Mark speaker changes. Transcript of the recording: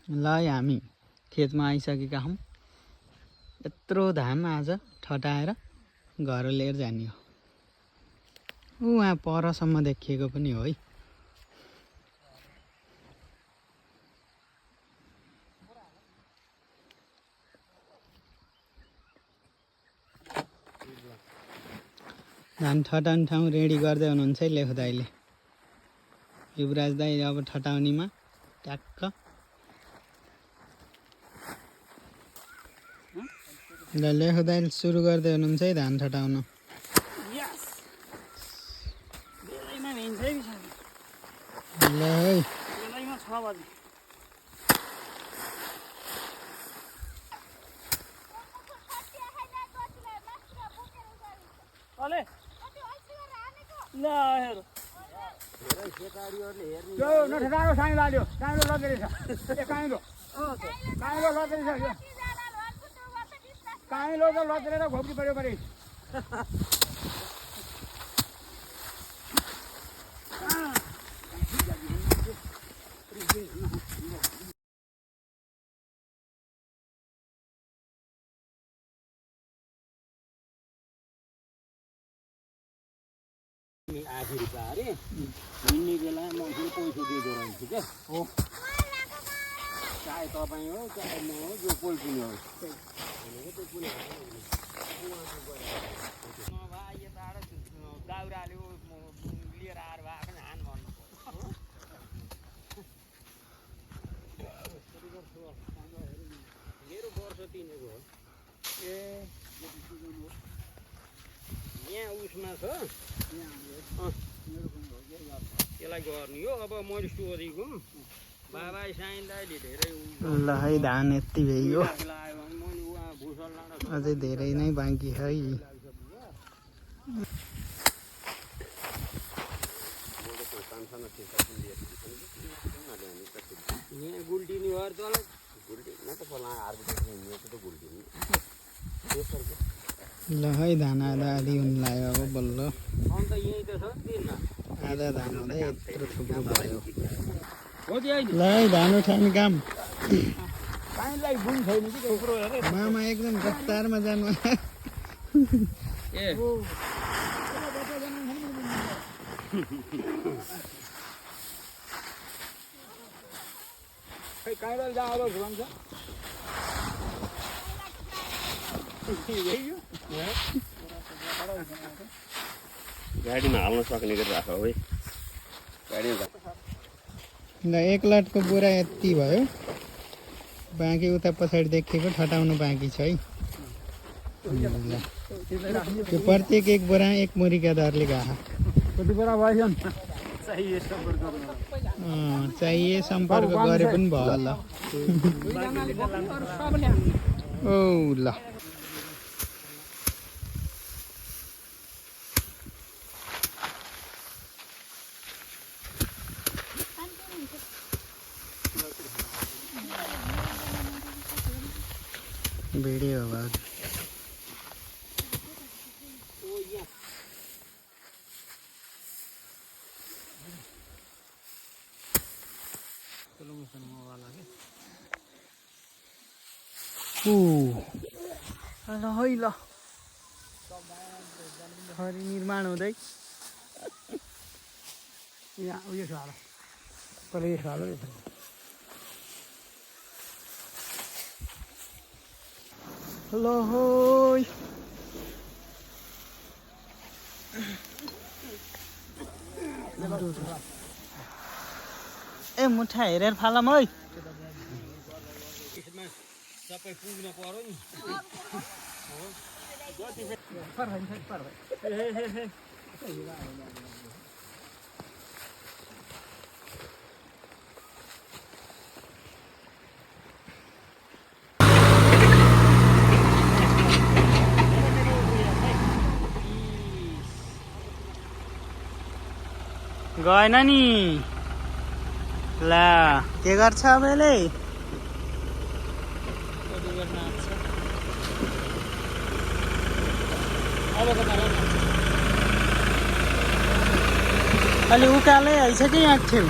Speaker 1: ल हामी खेतमा आइसकेका हौँ। यत्रो धान आज ठटाएर घर लिएर जाने हो। उहाँ परसम्म देखिएको पनि हो है। धान ठटाउने ठाउँ रेडी गर्दै हुनुहुन्छ है लेखु दाइले। युवराज दाइ अब ठटाउनेमा ट्याक्क। ल लेखु दाइले सुरु गर्दै हुनुहुन्छ है धान ठटाउन। ल है
Speaker 2: घोप्टी पऱ्यो परे आखिर पारे हिँड्ने बेला मान्छेले पैसा दिएको रहन्छु क्या हो। चाहे तपाईँ हो चाहे म हो जो कोही पनि हो दाउराले लिएर आएर भए पनि हान भन्नु मेरो वर्ष तिनीहरू हो। ए यहाँ उसमा छ त्यसलाई गर्ने हो। अब मैले सोधेको बाबा साइनलाई धेरै
Speaker 1: ल है धान यति भयो। अझै धेरै नै बाँकी है।
Speaker 2: यहाँ गुल्टिनी भएर तल गुल्टी न त पला
Speaker 1: ल है धान आधा आधी हुन लाग्यो अब बल्ल।
Speaker 2: अन्त यही त छ नि
Speaker 1: आधा धान हुँदै यत्रो थुप्रो भयो।
Speaker 2: हो त्यही
Speaker 1: ल है धान उठाउने काम।
Speaker 2: पानीलाई बुन छैन कि थुप्रो हेरे
Speaker 1: मामा एकदम रफ्तारमा जानु।
Speaker 2: ए खै काइँडल जाँदा भन्छ गाडीमा हाल्न सक्ने गरी राख है गाडीमा।
Speaker 1: ल एक लटको बोरा यति भयो। बाँकी उता पछाडि देखेको ठटाउनु बाँकी छ है। ल त्यो प्रत्येक एक बोरा एक मुरीका दरले गएको।
Speaker 2: कति बोरा भयो
Speaker 1: चाहिए सम्पर्क गरे पनि भयो ल। औ ल भिडियो भयो। ल है ल खरी निर्माण हुँदै
Speaker 2: यहाँ उयो छ होला तल यो छ होला
Speaker 1: ल है ए मुठा हेरेर फालम है।
Speaker 2: सबै पुग्न पर्यो नि
Speaker 1: गएन नि। ल के गर्छ अब यसले? अलि उकालै आइसक्यो यहाँ छेउ।